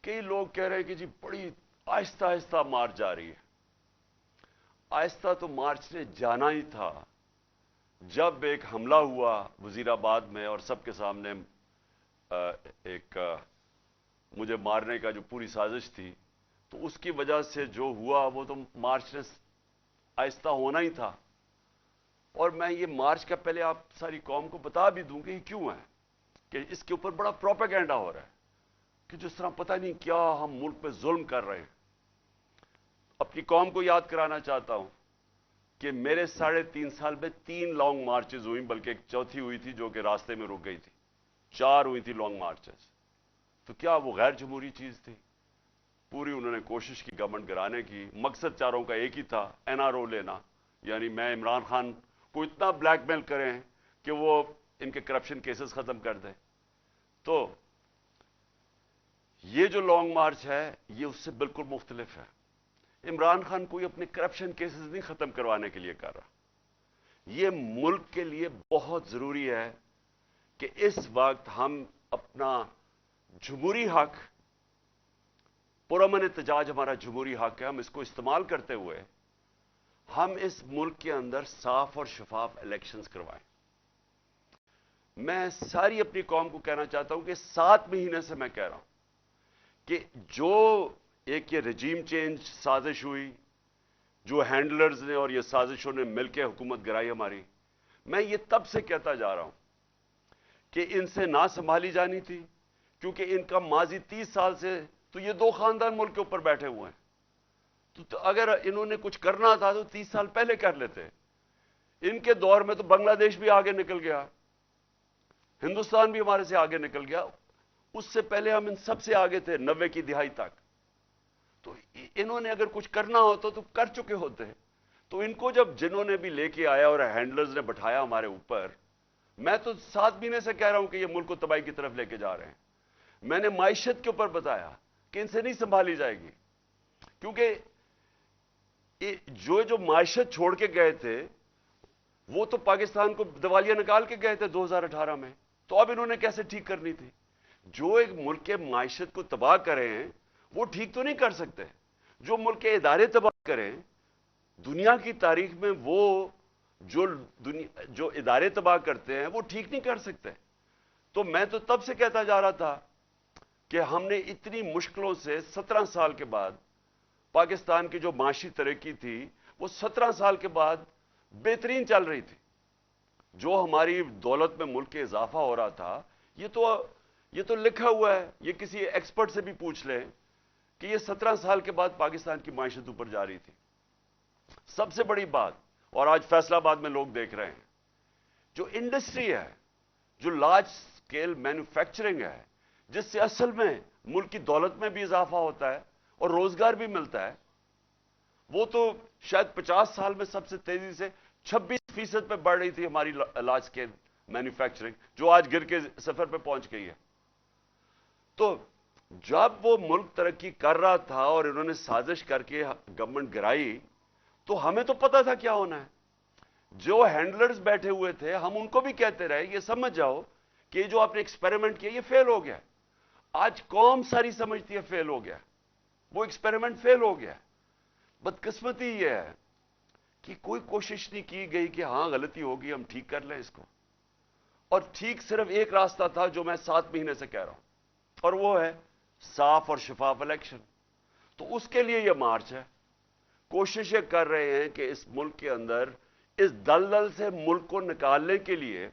کئی لوگ کہہ رہے ہیں کہ جی بڑی آہستہ آہستہ مارچ جا رہی ہے. آہستہ تو مارچ نے جانا ہی تھا. جب ایک حملہ ہوا وزیر آباد میں اور سب کے سامنے ایک مجھے مارنے کا جو پوری سازش تھی، تو اس کی وجہ سے جو ہوا وہ تو مارچ نے آہستہ ہونا ہی تھا. اور میں یہ مارچ کا پہلے آپ ساری قوم کو بتا بھی دوں کہ یہ کیوں ہے، کہ اس کے اوپر بڑا پروپیگنڈا ہو رہا ہے کہ جس طرح پتہ نہیں کیا ہم ملک پہ ظلم کر رہے ہیں. اپنی قوم کو یاد کرانا چاہتا ہوں کہ میرے 3.5 سال میں 3 لانگ مارچز ہوئی، بلکہ ایک چوتھی ہوئی تھی جو کہ راستے میں رک گئی تھی. 4 ہوئی تھی لانگ مارچز. تو کیا وہ غیر جمہوری چیز تھی؟ پوری انہوں نے کوشش کی گورنمنٹ گرانے کی. مقصد چاروں کا ایک ہی تھا، این آر او لینا، یعنی میں عمران خان کو اتنا بلیک میل کریں کہ وہ ان کے کرپشن کیسز ختم کر دیں. تو یہ جو لانگ مارچ ہے یہ اس سے بالکل مختلف ہے. عمران خان کوئی اپنے کرپشن کیسز نہیں ختم کروانے کے لیے کر رہا. یہ ملک کے لیے بہت ضروری ہے کہ اس وقت ہم اپنا جمہوری حق، پرامن احتجاج ہمارا جمہوری حق ہے، ہم اس کو استعمال کرتے ہوئے ہم اس ملک کے اندر صاف اور شفاف الیکشنز کروائیں. میں ساری اپنی قوم کو کہنا چاہتا ہوں کہ 7 مہینے سے میں کہہ رہا ہوں کہ جو ایک یہ رجیم چینج سازش ہوئی، جو ہینڈلرز نے اور یہ سازشوں نے مل کے حکومت گرائی ہماری، میں یہ تب سے کہتا جا رہا ہوں کہ ان سے نہ سنبھالی جانی تھی، کیونکہ ان کا ماضی 30 سال سے تو یہ 2 خاندان ملک کے اوپر بیٹھے ہوئے ہیں. تو اگر انہوں نے کچھ کرنا تھا تو 30 سال پہلے کر لیتے. ان کے دور میں تو بنگلہ دیش بھی آگے نکل گیا، ہندوستان بھی ہمارے سے آگے نکل گیا. اس سے پہلے ہم ان سب سے آگے تھے 90 کی دہائی تک. تو انہوں نے اگر کچھ کرنا ہوتا تو کر چکے ہوتے. تو ان کو جب جنہوں نے بھی لے کے آیا اور ہینڈلرز نے بٹھایا ہمارے اوپر، میں تو 7 مہینے سے کہہ رہا ہوں کہ یہ ملک کو تباہی کی طرف لے کے جا رہے ہیں. میں نے معیشت کے اوپر بتایا کہ ان سے نہیں سنبھالی جائے گی، کیونکہ جو معیشت چھوڑ کے گئے تھے وہ تو پاکستان کو دیوالیہ نکال کے گئے تھے 2018 میں. تو اب انہوں نے کیسے ٹھیک کرنی تھی؟ جو ایک ملک کے معیشت کو تباہ کرے ہیں وہ ٹھیک تو نہیں کر سکتے. جو ملک کے ادارے تباہ کریں، دنیا کی تاریخ میں وہ جو ادارے تباہ کرتے ہیں وہ ٹھیک نہیں کر سکتے. تو میں تو تب سے کہتا جا رہا تھا کہ ہم نے اتنی مشکلوں سے 17 سال کے بعد پاکستان کی جو معاشی ترقی تھی وہ 17 سال کے بعد بہترین چل رہی تھی. جو ہماری دولت میں ملک کے اضافہ ہو رہا تھا یہ تو لکھا ہوا ہے، یہ کسی ایکسپرٹ سے بھی پوچھ لیں کہ یہ 17 سال کے بعد پاکستان کی معیشت اوپر جا رہی تھی. سب سے بڑی بات، اور آج فیصلہ آباد میں لوگ دیکھ رہے ہیں، جو انڈسٹری ہے، جو لارج سکیل مینوفیکچرنگ ہے، جس سے اصل میں ملک کی دولت میں بھی اضافہ ہوتا ہے اور روزگار بھی ملتا ہے، وہ تو شاید 50 سال میں سب سے تیزی سے 26% پہ بڑھ رہی تھی ہماری لارج سکیل مینوفیکچرنگ، جو آج گر کے 0 پہ پہنچ گئی ہے. تو جب وہ ملک ترقی کر رہا تھا اور انہوں نے سازش کر کے گورنمنٹ گرائی، تو ہمیں تو پتا تھا کیا ہونا ہے. جو ہینڈلرز بیٹھے ہوئے تھے ہم ان کو بھی کہتے رہے یہ سمجھ جاؤ کہ یہ جو آپ نے ایکسپیریمنٹ کیا یہ فیل ہو گیا. آج قوم ساری سمجھتی ہے فیل ہو گیا، وہ ایکسپیریمنٹ فیل ہو گیا. بدقسمتی یہ ہے کہ کوئی کوشش نہیں کی گئی کہ ہاں غلطی ہوگی ہم ٹھیک کر لیں اس کو. اور ٹھیک صرف ایک راستہ تھا جو میں 7 مہینے سے کہہ رہا ہوں، اور وہ ہے صاف اور شفاف الیکشن. تو اس کے لیے یہ مارچ ہے. کوششیں کر رہے ہیں کہ اس ملک کے اندر اس دلدل سے ملک کو نکالنے کے لیے،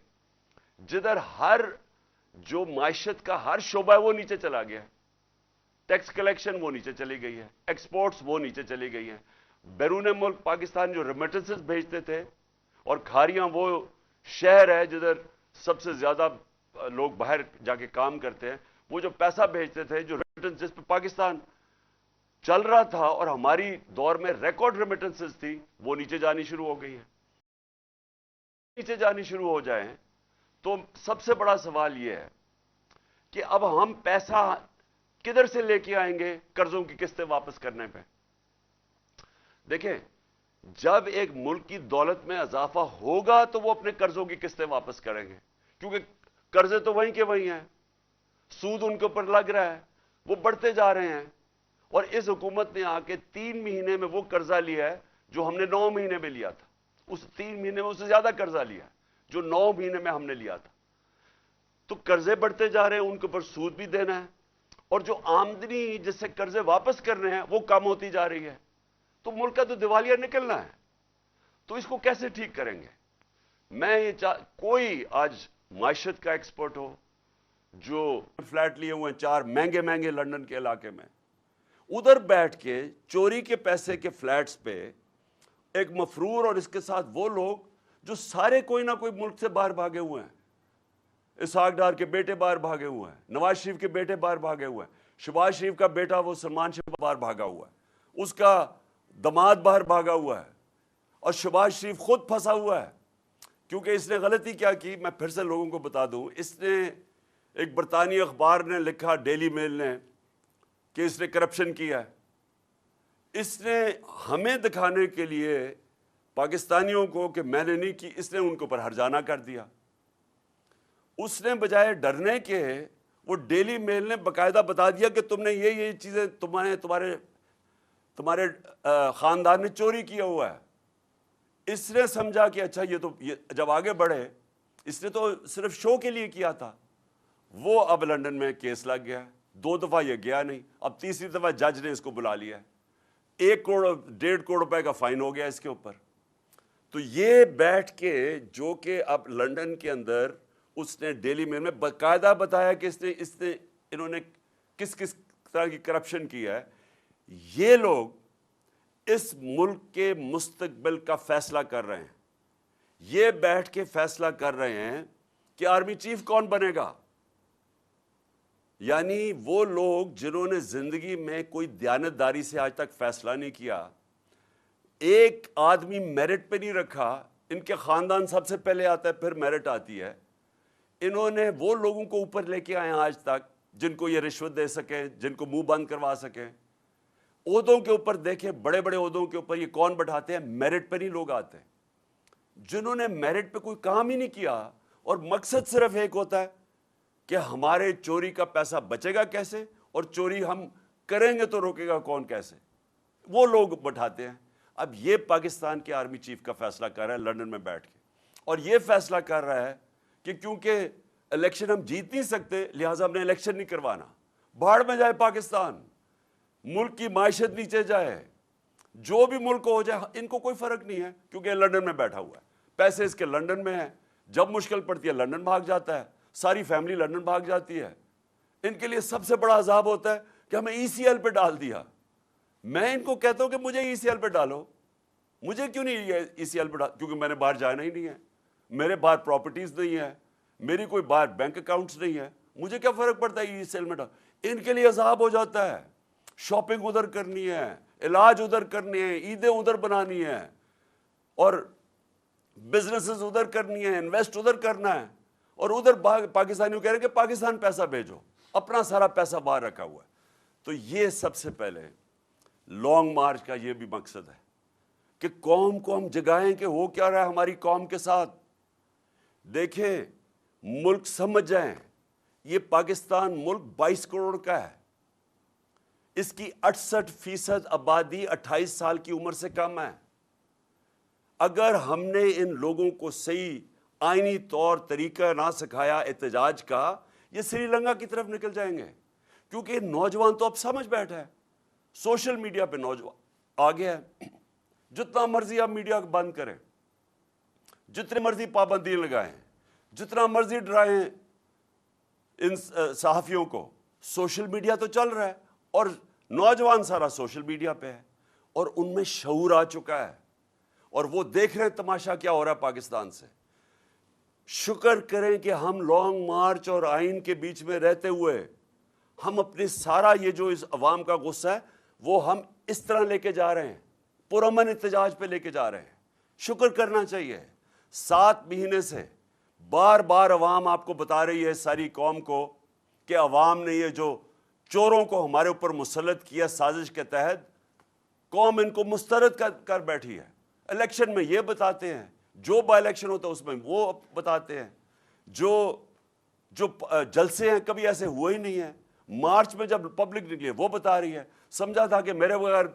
جدھر جو معیشت کا ہر شعبہ ہے وہ نیچے چلا گیا. ٹیکس کلیکشن وہ نیچے چلی گئی ہے، ایکسپورٹس وہ نیچے چلی گئی ہیں. بیرون ملک پاکستان جو ریمیٹنسز بھیجتے تھے، اور کھاریاں وہ شہر ہے جدھر سب سے زیادہ لوگ باہر جا کے کام کرتے ہیں، وہ جو پیسہ بھیجتے تھے، جو ریمیٹنس جس پہ پاکستان چل رہا تھا اور ہماری دور میں ریکارڈ ریمیٹنسز تھی، وہ نیچے جانی شروع ہو گئی ہیں. نیچے جانی شروع ہو جائیں تو سب سے بڑا سوال یہ ہے کہ اب ہم پیسہ کدھر سے لے کے آئیں گے قرضوں کی قسطیں واپس کرنے پہ. دیکھیں، جب ایک ملک کی دولت میں اضافہ ہوگا تو وہ اپنے قرضوں کی قسطیں واپس کریں گے، کیونکہ قرضے تو وہیں کے وہیں ہیں، سود ان کے اوپر لگ رہا ہے، وہ بڑھتے جا رہے ہیں. اور اس حکومت نے آ کے 3 مہینے میں وہ قرضہ لیا ہے جو ہم نے 9 مہینے میں لیا تھا. اس 3 مہینے میں اس سے زیادہ قرضہ لیا ہے جو 9 مہینے میں ہم نے لیا تھا. تو قرضے بڑھتے جا رہے ہیں, ان کے اوپر سود بھی دینا ہے, اور جو آمدنی جس سے قرضے واپس کرنے ہیں وہ کم ہوتی جا رہی ہے. تو ملک کا تو دیوالیہ نکلنا ہے. تو اس کو کیسے ٹھیک کریں گے؟ میں یہ کوئی آج معیشت کا ایکسپرٹ ہو جو فلیٹ لیے ہوئے ہیں 4 مہنگے مہنگے لندن کے علاقے میں, ادھر بیٹھ کے چوری کے پیسے کے فلیٹس پہ ایک مفرور اور اس کے ساتھ وہ لوگ جو سارے کوئی نہ کوئی ملک سے باہر بھاگے ہوئے ہیں. اسحاق ڈار کے بیٹے باہر بھاگے ہوئے ہیں, نواز شریف کے بیٹے باہر بھاگے ہوئے ہیں, شہباز شریف کا بیٹا وہ سلمان شریف باہر بھاگا ہوا ہے, اس کا دماد باہر بھاگا ہوا ہے, اور شہباز شریف خود پھنسا ہوا ہے. کیونکہ اس نے غلطی کیا کی, میں پھر سے لوگوں کو بتا دوں. اس نے ایک برطانوی اخبار نے لکھا, ڈیلی میل نے, کہ اس نے کرپشن کیا ہے. اس نے ہمیں دکھانے کے لیے پاکستانیوں کو کہ میں نے نہیں کی, اس نے ان کے اوپر ہرجانہ کر دیا. اس نے بجائے ڈرنے کے, وہ ڈیلی میل نے باقاعدہ بتا دیا کہ تم نے یہ چیزیں تمہارے خاندان نے چوری کیا ہوا ہے. اس نے سمجھا کہ اچھا یہ جب آگے بڑھے, اس نے تو صرف شو کے لیے کیا تھا. وہ اب لندن میں کیس لگ گیا, 2 دفعہ یہ گیا نہیں, اب تیسری دفعہ جج نے اس کو بلا لیا ہے. 1 کروڑ 1.5 کروڑ روپے کا فائن ہو گیا اس کے اوپر. تو یہ بیٹھ کے, جو کہ اب لندن کے اندر اس نے ڈیلی میل میں باقاعدہ بتایا کہ انہوں نے کس طرح کی کرپشن کی ہے. یہ لوگ اس ملک کے مستقبل کا فیصلہ کر رہے ہیں. یہ بیٹھ کے فیصلہ کر رہے ہیں کہ آرمی چیف کون بنے گا. یعنی وہ لوگ جنہوں نے زندگی میں کوئی دیانتداری سے آج تک فیصلہ نہیں کیا, ایک آدمی میرٹ پہ نہیں رکھا, ان کے خاندان سب سے پہلے آتا ہے پھر میرٹ آتی ہے. انہوں نے وہ لوگوں کو اوپر لے کے آئے ہیں آج تک جن کو یہ رشوت دے سکیں, جن کو منہ بند کروا سکیں. عہدوں کے اوپر دیکھیں, بڑے بڑے عہدوں کے اوپر یہ کون بٹھاتے ہیں؟ میرٹ پہ نہیں لوگ آتے, جنہوں نے میرٹ پہ کوئی کام ہی نہیں کیا, اور مقصد صرف ایک ہوتا ہے کہ ہمارے چوری کا پیسہ بچے گا کیسے, اور چوری ہم کریں گے تو روکے گا کون کیسے. وہ لوگ بٹھاتے ہیں. اب یہ پاکستان کے آرمی چیف کا فیصلہ کر رہا ہے لندن میں بیٹھ کے, اور یہ فیصلہ کر رہا ہے کہ کیونکہ الیکشن ہم جیت نہیں سکتے لہٰذا ہم نے الیکشن نہیں کروانا. بھاڑ میں جائے پاکستان, ملک کی معیشت نیچے جائے, جو بھی ملک ہو جائے, ان کو کوئی فرق نہیں ہے کیونکہ لندن میں بیٹھا ہوا ہے, پیسے اس کے لندن میں ہیں, جب مشکل پڑتی ہے لندن بھاگ جاتا ہے, ساری فیملی لندن بھاگ جاتی ہے. ان کے لیے سب سے بڑا عذاب ہوتا ہے کہ ہمیں ECL پہ ڈال دیا. میں ان کو کہتا ہوں کہ مجھے ECL پہ ڈالو. مجھے کیوں نہیں ECL پہ ڈال؟ کیونکہ میں نے باہر جانا ہی نہیں ہے, میرے باہر پراپرٹیز نہیں ہے, میری کوئی باہر بینک اکاؤنٹس نہیں ہے, مجھے کیا فرق پڑتا ہے ECL میں ڈال. ان کے لیے عذاب ہو جاتا ہے. شاپنگ ادھر کرنی ہے, علاج ادھر کرنی ہے, عیدیں ادھر بنانی ہے, اور بزنسز ادھر کرنی ہے, انویسٹ ادھر کرنا ہے, اور ادھر پاکستانیوں کہہ رہے ہیں کہ پاکستان پیسہ بھیجو, اپنا سارا پیسہ باہر رکھا ہوا ہے. تو یہ سب سے پہلے لانگ مارچ کا یہ بھی مقصد ہے کہ قوم کو ہم جگائیں کہ ہو کیا رہا ہے ہماری قوم کے ساتھ. دیکھیں, ملک سمجھ جائیں, یہ پاکستان ملک 22 کروڑ کا ہے, اس کی 68% آبادی 28 سال کی عمر سے کم ہے. اگر ہم نے ان لوگوں کو صحیح آئینی طور طریقہ نہ سکھایا احتجاج کا, یہ سری لنکا کی طرف نکل جائیں گے. کیونکہ نوجوان تو اب سمجھ بیٹھا ہے, سوشل میڈیا پہ نوجوان آ گیا ہے. جتنا مرضی آپ میڈیا بند کریں, جتنے مرضی پابندی لگائیں, جتنا مرضی ڈرائیں ان صحافیوں کو, سوشل میڈیا تو چل رہا ہے, اور نوجوان سارا سوشل میڈیا پہ ہے, اور ان میں شعور آ چکا ہے, اور وہ دیکھ رہے ہیں تماشا کیا ہو رہا ہے پاکستان سے. شکر کریں کہ ہم لانگ مارچ اور آئین کے بیچ میں رہتے ہوئے ہم اپنے سارا یہ جو اس عوام کا غصہ ہے وہ ہم اس طرح لے کے جا رہے ہیں, پرامن احتجاج پہ لے کے جا رہے ہیں. شکر کرنا چاہیے. 7 مہینے سے بار بار عوام آپ کو بتا رہی ہے, ساری قوم کو, کہ عوام نے یہ جو چوروں کو ہمارے اوپر مسلط کیا سازش کے تحت, قوم ان کو مسترد کر بیٹھی ہے. الیکشن میں یہ بتاتے ہیں, جو بائی الیکشن ہوتا ہے اس میں وہ بتاتے ہیں, جو جلسے ہیں کبھی ایسے ہوئے ہی نہیں ہیں, مارچ میں جب پبلک نکلی وہ بتا رہی ہے. سمجھا تھا کہ میرے بغیر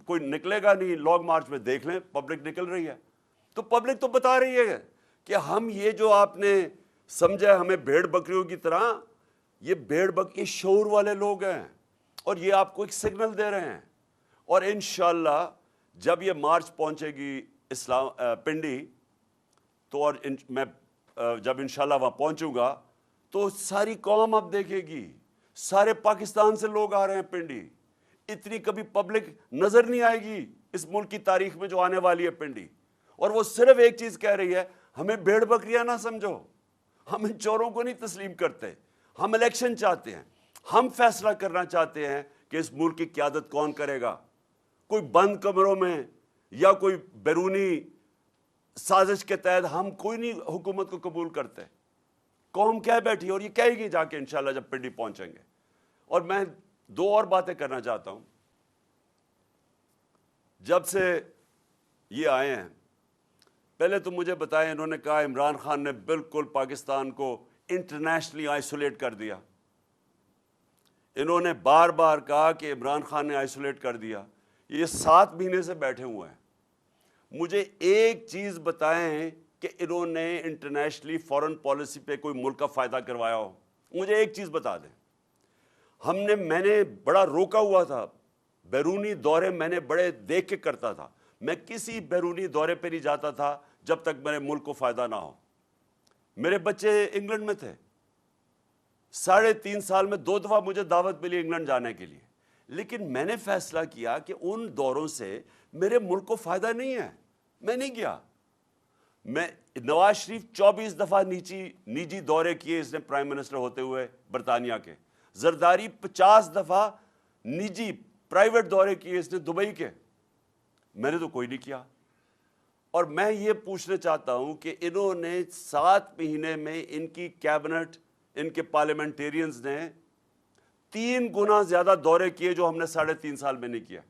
کوئی نکلے گا نہیں, لانگ مارچ میں دیکھ لیں پبلک نکل رہی ہے. تو پبلک تو بتا رہی ہے کہ ہم یہ جو آپ نے سمجھا ہمیں بھیڑ بکریوں کی طرح, یہ بھیڑ بکری شعور والے لوگ ہیں اور یہ آپ کو ایک سگنل دے رہے ہیں. اور انشاءاللہ جب یہ مارچ پہنچے گی پنڈی, تو اور میں جب انشاءاللہ وہاں پہنچوں گا تو ساری قوم اب دیکھے گی, سارے پاکستان سے لوگ آ رہے ہیں پنڈی. اتنی کبھی پبلک نظر نہیں آئے گی اس ملک کی تاریخ میں جو آنے والی ہے پنڈی. اور وہ صرف ایک چیز کہہ رہی ہے, ہمیں بھیڑ بکریاں نہ سمجھو, ہم ان چوروں کو نہیں تسلیم کرتے, ہم الیکشن چاہتے ہیں, ہم فیصلہ کرنا چاہتے ہیں کہ اس ملک کی قیادت کون کرے گا. کوئی بند کمروں میں یا کوئی بیرونی سازش کے تحت ہم کوئی نہیں حکومت کو قبول کرتے. قوم کہہ بیٹھی اور یہ کہے گی جا کے انشاءاللہ جب پنڈی پہنچیں گے. اور میں دو اور باتیں کرنا چاہتا ہوں. جب سے یہ آئے ہیں, پہلے تو مجھے بتائیں, انہوں نے کہا عمران خان نے بالکل پاکستان کو انٹرنیشنلی آئسولیٹ کر دیا. انہوں نے بار بار کہا کہ عمران خان نے آئسولیٹ کر دیا. یہ 7 مہینے سے بیٹھے ہوئے ہیں. مجھے ایک چیز بتائیں کہ انہوں نے انٹرنیشنلی فورن پالیسی پہ کوئی ملک کا فائدہ کروایا ہو. مجھے ایک چیز بتا دیں. میں نے بڑا روکا ہوا تھا, بیرونی دورے میں نے بڑے دیکھ کے کرتا تھا. میں کسی بیرونی دورے پہ نہیں جاتا تھا جب تک میرے ملک کو فائدہ نہ ہو. میرے بچے انگلینڈ میں تھے, 3.5 سال میں 2 دفعہ مجھے دعوت ملی انگلینڈ جانے کے لیے. لیکن میں نے فیصلہ کیا کہ ان دوروں سے میرے ملک کو فائدہ نہیں ہے, میں نہیں گیا. نواز شریف 24 دفعہ نجی دورے کیے اس نے پرائم منسٹر ہوتے ہوئے برطانیہ کے. زرداری 50 دفعہ نجی پرائیویٹ دورے کیے اس نے دبئی کے. میں نے تو کوئی نہیں کیا. اور میں یہ پوچھنا چاہتا ہوں کہ انہوں نے 7 مہینے میں ان کی کیبنٹ, ان کے پارلیمنٹیرینز نے 3 گنا زیادہ دورے کیے جو ہم نے 3.5 سال میں نہیں کیا.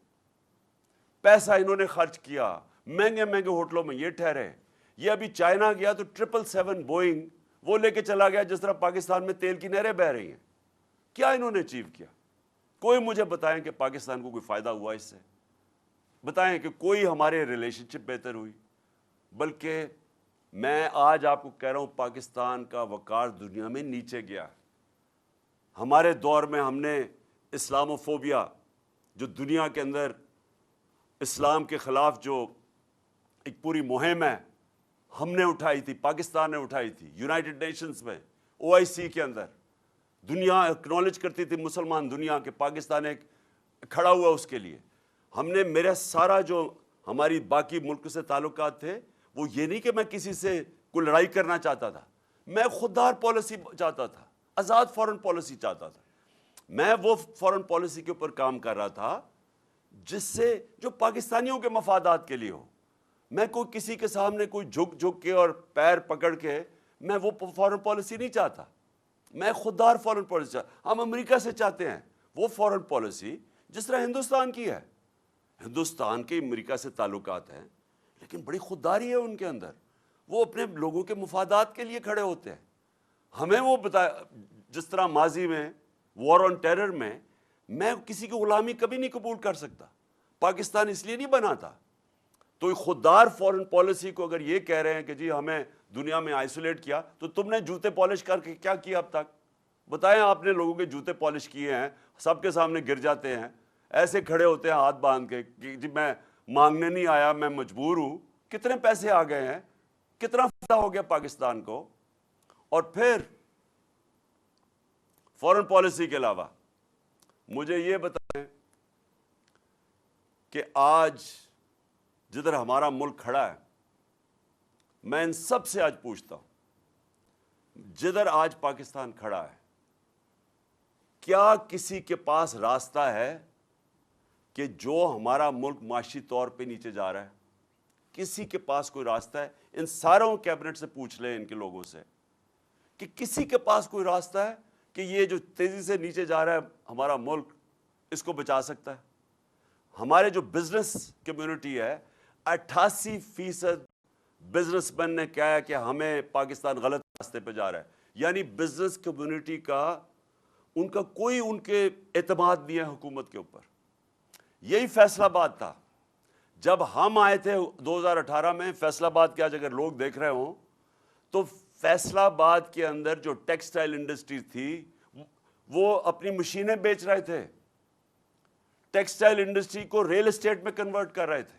پیسہ انہوں نے خرچ کیا, مہنگے مہنگے ہوٹلوں میں یہ ٹھہرے. یہ ابھی چائنا گیا تو 777 بوئنگ وہ لے کے چلا گیا, جس طرح پاکستان میں تیل کی نہریں بہہ رہی ہیں. کیا انہوں نے اچیو کیا؟ کوئی مجھے بتائیں کہ پاکستان کو کوئی فائدہ ہوا اس سے. بتائیں کہ کوئی ہمارے ریلیشن شپ بہتر ہوئی. بلکہ میں آج آپ کو کہہ رہا ہوں, پاکستان کا وقار دنیا میں نیچے گیا. ہمارے دور میں ہم نے اسلاموفوبیا, جو دنیا کے اندر اسلام کے خلاف جو ایک پوری مہم ہے, ہم نے اٹھائی تھی, پاکستان نے اٹھائی تھی. یونائٹڈ نیشنز میں, OIC کے اندر دنیا اکنالج کرتی تھی, مسلمان دنیا کے, پاکستان ایک کھڑا ہوا اس کے لیے. ہم نے, میرا سارا جو ہماری باقی ملک سے تعلقات تھے, وہ یہ نہیں کہ میں کسی سے کوئی لڑائی کرنا چاہتا تھا, میں خوددار پالیسی چاہتا تھا, آزاد فورن پالیسی چاہتا تھا. میں وہ فورن پالیسی کے اوپر کام کر رہا تھا جس سے جو پاکستانیوں کے مفادات کے لیے ہو. میں کوئی کسی کے سامنے کوئی جھک کے اور پیر پکڑ کے میں وہ فورن پالیسی نہیں چاہتا. میں خوددار فورن پالیسی چاہتا. ہم امریکہ سے چاہتے ہیں وہ فورن پالیسی جس طرح ہندوستان کی ہے. ہندوستان کے امریکہ سے تعلقات ہیں, لیکن بڑی خودداری ہے ان کے اندر. وہ اپنے لوگوں کے مفادات کے لیے کھڑے ہوتے ہیں. ہمیں وہ جس طرح ماضی میں وار آن ٹیرر میں کسی کی غلامی کبھی نہیں قبول کر سکتا. پاکستان اس لیے نہیں بنا تھا. تو خوددار فورن پالیسی کو اگر یہ کہہ رہے ہیں کہ جی ہمیں دنیا میں آئسولیٹ کیا, تو تم نے جوتے پالش کر کے کیا کیا اب تک؟ بتائیں, آپ نے لوگوں کے جوتے پالش کیے ہیں, سب کے سامنے گر جاتے ہیں, ایسے کھڑے ہوتے ہیں ہاتھ باندھ کے کہ جی میں مانگنے نہیں آیا, میں مجبور ہوں. کتنے پیسے آ گئے ہیں, کتنا فائدہ ہو گیا پاکستان کو. اور پھر فورن پالیسی کے علاوہ مجھے یہ بتائیں کہ آج جدھر ہمارا ملک کھڑا ہے, میں ان سب سے آج پوچھتا ہوں, جدھر آج پاکستان کھڑا ہے, کیا کسی کے پاس راستہ ہے کہ جو ہمارا ملک معاشی طور پہ نیچے جا رہا ہے؟ کسی کے پاس کوئی راستہ ہے؟ ان ساروں کیبنٹ سے پوچھ لیں, ان کے لوگوں سے, کہ کسی کے پاس کوئی راستہ ہے کہ یہ جو تیزی سے نیچے جا رہا ہے ہمارا ملک, اس کو بچا سکتا ہے؟ ہمارے جو بزنس کمیونٹی ہے, 88% بزنس مین نے کہا ہے کہ ہمیں پاکستان غلط راستے پہ جا رہا ہے. یعنی بزنس کمیونٹی کا ان کا کوئی ان کے اعتماد نہیں ہے حکومت کے اوپر. یہی فیصل آباد تھا. جب ہم آئے تھے 2018 میں فیصل آباد کے, آج اگر لوگ دیکھ رہے ہوں تو فیصل آباد کے اندر جو ٹیکسٹائل انڈسٹری تھی وہ اپنی مشینیں بیچ رہے تھے, ٹیکسٹائل انڈسٹری کو ریل اسٹیٹ میں کنورٹ کر رہے تھے.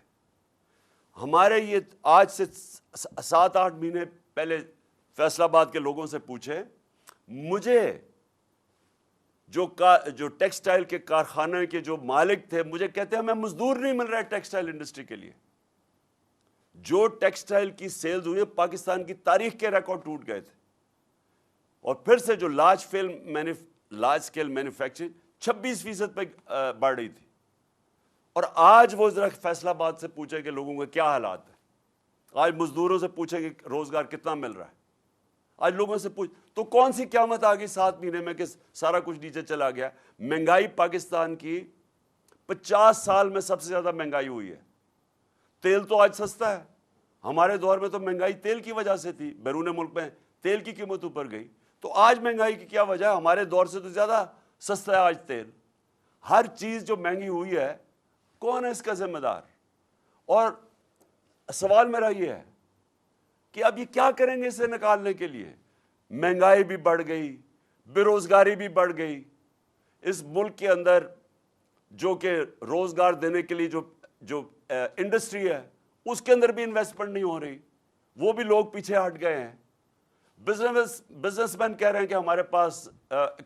ہمارے یہ آج سے 7-8 مہینے پہلے فیصل آباد کے لوگوں سے پوچھے, مجھے جو ٹیکسٹائل کے کارخانے کے جو مالک تھے مجھے کہتے ہیں ہمیں مزدور نہیں مل رہا ہے ٹیکسٹائل انڈسٹری کے لیے. جو ٹیکسٹائل کی سیلز ہوئی پاکستان کی تاریخ کے ریکارڈ ٹوٹ گئے تھے. اور پھر سے جو لارج اسکیل مینوفیکچرنگ 26% پہ بڑھ رہی تھی. اور آج وہ ذرا فیصل آباد سے پوچھے کہ لوگوں کے کیا حالات ہیں, آج مزدوروں سے پوچھیں کہ روزگار کتنا مل رہا ہے, آج لوگوں سے پوچھ تو کون سی قیامت آ گئی 7 مہینے میں کہ سارا کچھ نیچے چلا گیا. مہنگائی پاکستان کی 50 سال میں سب سے زیادہ مہنگائی ہوئی ہے. تیل تو آج سستا ہے, ہمارے دور میں تو مہنگائی تیل کی وجہ سے تھی, بیرون ملک میں تیل کی قیمت اوپر گئی. تو آج مہنگائی کی کیا وجہ ہے؟ ہمارے دور سے تو زیادہ سستا ہے آج تیل. ہر چیز جو مہنگی ہوئی ہے کون ہے اس کا ذمہ دار؟ اور سوال میرا یہ ہے کہ اب یہ کیا کریں گے اسے نکالنے کے لیے؟ مہنگائی بھی بڑھ گئی, بے روزگاری بھی بڑھ گئی. اس ملک کے اندر جو کہ روزگار دینے کے لیے جو انڈسٹری ہے اس کے اندر بھی انویسٹمنٹ نہیں ہو رہی, وہ بھی لوگ پیچھے ہٹ گئے ہیں. بزنس مین کہہ رہے ہیں کہ ہمارے پاس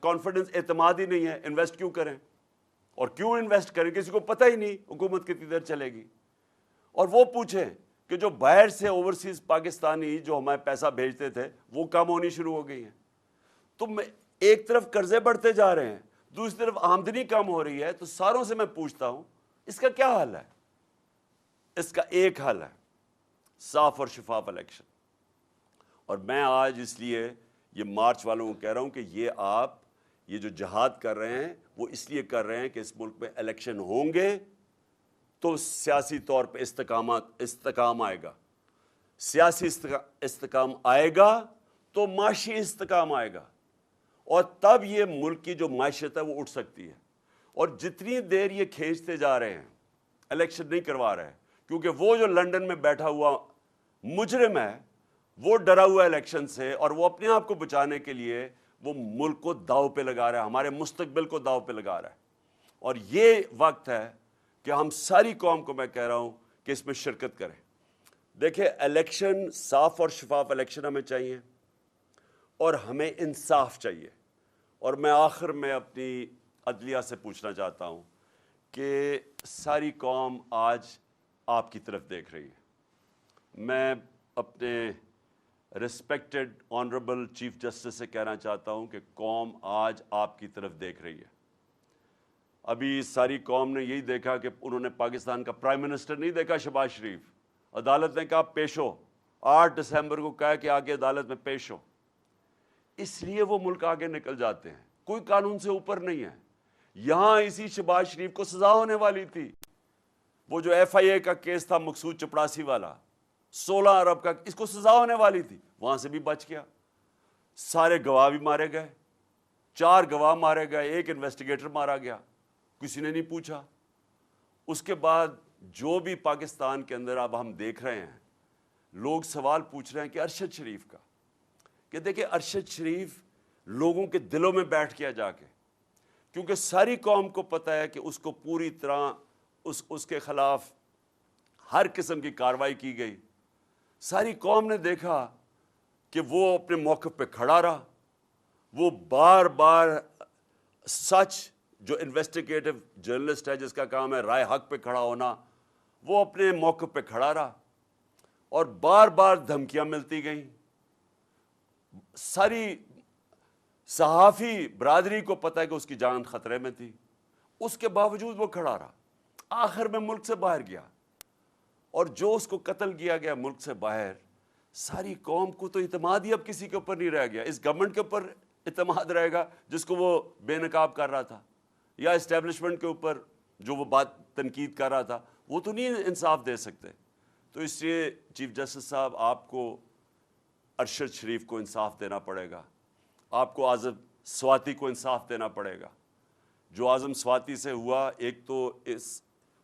کانفیڈنس, اعتماد ہی نہیں ہے, انویسٹ کیوں کریں اور کیوں انویسٹ کریں, کسی کو پتہ ہی نہیں حکومت کتنی دیر چلے گی. اور وہ پوچھیں کہ جو باہر سے اوورسیز پاکستانی جو ہمیں پیسہ بھیجتے تھے وہ کم ہونی شروع ہو گئی ہیں. تو ایک طرف قرضے بڑھتے جا رہے ہیں, دوسری طرف آمدنی کم ہو رہی ہے. تو ساروں سے میں پوچھتا ہوں اس کا کیا حل ہے؟ اس کا ایک حل ہے, صاف اور شفاف الیکشن. اور میں آج اس لیے یہ مارچ والوں کو کہہ رہا ہوں کہ یہ جو جہاد کر رہے ہیں وہ اس لیے کر رہے ہیں کہ اس ملک میں الیکشن ہوں گے تو سیاسی طور پہ استحکام آئے گا, سیاسی استحکام آئے گا تو معاشی استحکام آئے گا, اور تب یہ ملک کی جو معیشت ہے وہ اٹھ سکتی ہے. اور جتنی دیر یہ کھینچتے جا رہے ہیں, الیکشن نہیں کروا رہے ہیں, کیونکہ وہ جو لندن میں بیٹھا ہوا مجرم ہے وہ ڈرا ہوا الیکشن سے, اور وہ اپنے آپ کو بچانے کے لیے وہ ملک کو داؤ پہ لگا رہا ہے, ہمارے مستقبل کو داؤ پہ لگا رہا ہے. اور یہ وقت ہے کہ ہم ساری قوم کو میں کہہ رہا ہوں کہ اس میں شرکت کریں. دیکھیں, الیکشن صاف اور شفاف الیکشن ہمیں چاہیے اور ہمیں انصاف چاہیے. اور میں آخر میں اپنی عدلیہ سے پوچھنا چاہتا ہوں کہ ساری قوم آج آپ کی طرف دیکھ رہی ہے. میں اپنے ریسپیکٹڈ آنریبل چیف جسٹس سے کہنا چاہتا ہوں کہ قوم آج آپ کی طرف دیکھ رہی ہے. ابھی ساری قوم نے یہی دیکھا کہ انہوں نے پاکستان کا پرائم منسٹر نہیں دیکھا شہباز شریف. عدالت نے کہا پیش ہو, 8 دسمبر کو کہا کہ آگے عدالت میں پیش ہو. اس لیے وہ ملک آگے نکل جاتے ہیں, کوئی قانون سے اوپر نہیں ہے. یہاں اسی شہباز شریف کو سزا ہونے والی تھی. وہ جو FIA کا کیس تھا مقصود چپڑاسی والا 16 ارب کا, اس کو سزا ہونے والی تھی, وہاں سے بھی بچ گیا. سارے گواہ بھی مارے گئے, 4 گواہ مارے گئے, 1 انویسٹیگیٹر مارا گیا, کسی نے نہیں پوچھا. اس کے بعد جو بھی پاکستان کے اندر اب ہم دیکھ رہے ہیں, لوگ سوال پوچھ رہے ہیں کہ ارشد شریف کا, کہ دیکھیں ارشد شریف لوگوں کے دلوں میں بیٹھ گیا جا کے, کیونکہ ساری قوم کو پتہ ہے کہ اس کو پوری طرح اس کے خلاف ہر قسم کی کارروائی کی گئی. ساری قوم نے دیکھا کہ وہ اپنے موقف پہ کھڑا رہا, وہ بار بار سچ, جو انویسٹیگیٹو جرنلسٹ ہے جس کا کام ہے رائے حق پہ کھڑا ہونا, وہ اپنے موقف پہ کھڑا رہا, اور بار بار دھمکیاں ملتی گئیں. ساری صحافی برادری کو پتہ ہے کہ اس کی جان خطرے میں تھی, اس کے باوجود وہ کھڑا رہا. آخر میں ملک سے باہر گیا, اور جو اس کو قتل کیا گیا ملک سے باہر, ساری قوم کو تو اعتماد ہی اب کسی کے اوپر نہیں رہ گیا. اس گورنمنٹ کے اوپر اعتماد رہے گا جس کو وہ بے نقاب کر رہا تھا, یا اسٹیبلشمنٹ کے اوپر جو وہ بات تنقید کر رہا تھا, وہ تو نہیں انصاف دے سکتے. تو اس لیے چیف جسٹس صاحب, آپ کو ارشد شریف کو انصاف دینا پڑے گا. آپ کو سواتی کو انصاف دینا پڑے گا. جو اعظم سواتی سے ہوا، ایک تو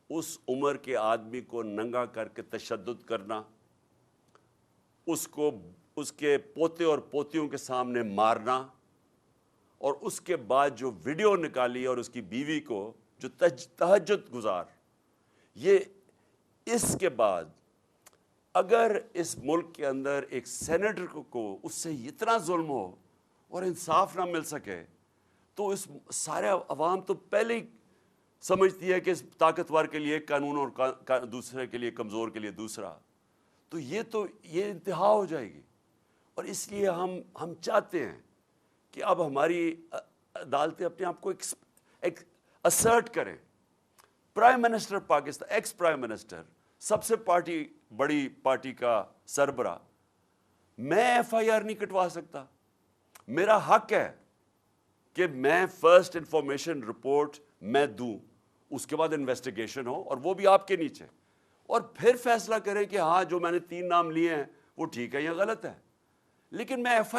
اس عمر کے آدمی کو ننگا کر کے تشدد کرنا، اس کو اس کے پوتے اور پوتیوں کے سامنے مارنا، اور اس کے بعد جو ویڈیو نکالی اور اس کی بیوی کو جو تہجد گزار. یہ اس کے بعد اگر اس ملک کے اندر ایک سینیٹر کو اس سے اتنا ظلم ہو اور انصاف نہ مل سکے، تو اس سارے عوام تو پہلے ہی سمجھتی ہے کہ اس طاقتور کے لیے ایک قانون اور دوسرے کے لیے کمزور کے لیے دوسرا. تو یہ انتہا ہو جائے گی. اور اس لیے ہم چاہتے ہیں کہ اب ہماری عدالتیں اپنے آپ کو ایک اسرٹ کریں. Prime minister Pakistan, ex prime minister, سب سے بڑی پارٹی کا سربراہ، میں ایف آئی آر نہیں کٹوا سکتا. میرا حق ہے کہ میں فرسٹ انفارمیشن رپورٹ میں دوں، اس کے بعد انویسٹیگیشن ہو، اور وہ بھی آپ کے نیچے، اور پھر فیصلہ کریں کہ ہاں جو میں نے 3 نام لیے ہیں وہ ٹھیک ہے یا غلط ہے. لیکن میں ایف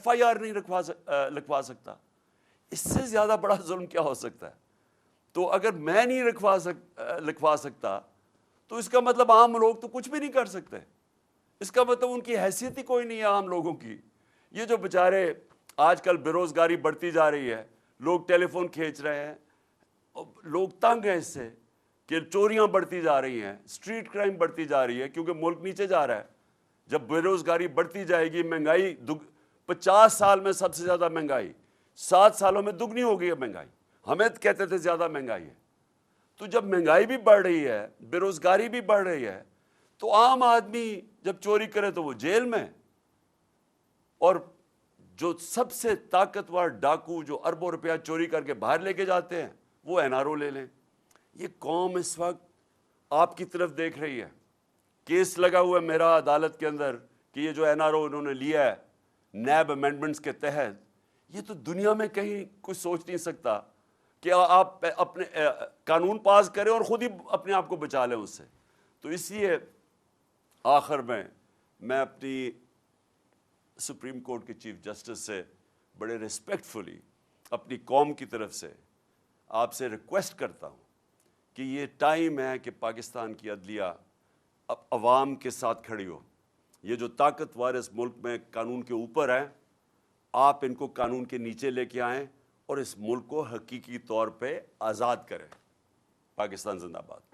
آئی آر نہیں لکھوا سکتا. اس سے زیادہ بڑا ظلم کیا ہو سکتا ہے؟ تو اگر میں نہیں لکھوا سکتا تو اس کا مطلب عام لوگ تو کچھ بھی نہیں کر سکتے. اس کا مطلب ان کی حیثیت ہی کوئی نہیں ہے عام لوگوں کی. یہ جو بیچارے آج کل بے روزگاری بڑھتی جا رہی ہے، لوگ ٹیلی فون کھینچ رہے ہیں، لوگ تنگ ہیں اس سے کہ چوریاں بڑھتی جا رہی ہیں، اسٹریٹ کرائم بڑھتی جا رہی ہے کیونکہ ملک نیچے جا رہا ہے. جب بے روزگاری بڑھتی جائے گی، مہنگائی 50 سال میں سب سے زیادہ مہنگائی، 7 سالوں میں دگنی ہو گئی ہے مہنگائی. ہمیں کہتے تھے زیادہ مہنگائی ہے. تو جب مہنگائی بھی بڑھ رہی ہے، بے روزگاری بھی بڑھ رہی ہے، تو عام آدمی جب چوری کرے تو وہ جیل میں، اور جو سب سے طاقتور ڈاکو جو اربوں روپیہ چوری کر کے باہر لے کے جاتے ہیں وہ این آر او لے لیں. یہ قوم اس وقت آپ کی طرف دیکھ رہی ہے. کیس لگا ہوا ہے میرا عدالت کے اندر کہ یہ جو این آر او انہوں نے لیا ہے نیب امینڈمنٹس کے تحت، یہ تو دنیا میں کہیں کچھ سوچ نہیں سکتا کہ آپ اپنے قانون پاس کریں اور خود ہی اپنے آپ کو بچا لیں اس سے. تو اس لیے آخر میں اپنی سپریم کورٹ کے چیف جسٹس سے بڑے ریسپیکٹفلی اپنی قوم کی طرف سے آپ سے ریکویسٹ کرتا ہوں کہ یہ ٹائم ہے کہ پاکستان کی عدلیہ اب عوام کے ساتھ کھڑی ہو. یہ جو طاقتور اس ملک میں قانون کے اوپر ہیں، آپ ان کو قانون کے نیچے لے کے آئیں اور اس ملک کو حقیقی طور پہ آزاد کریں. پاکستان زندہ باد.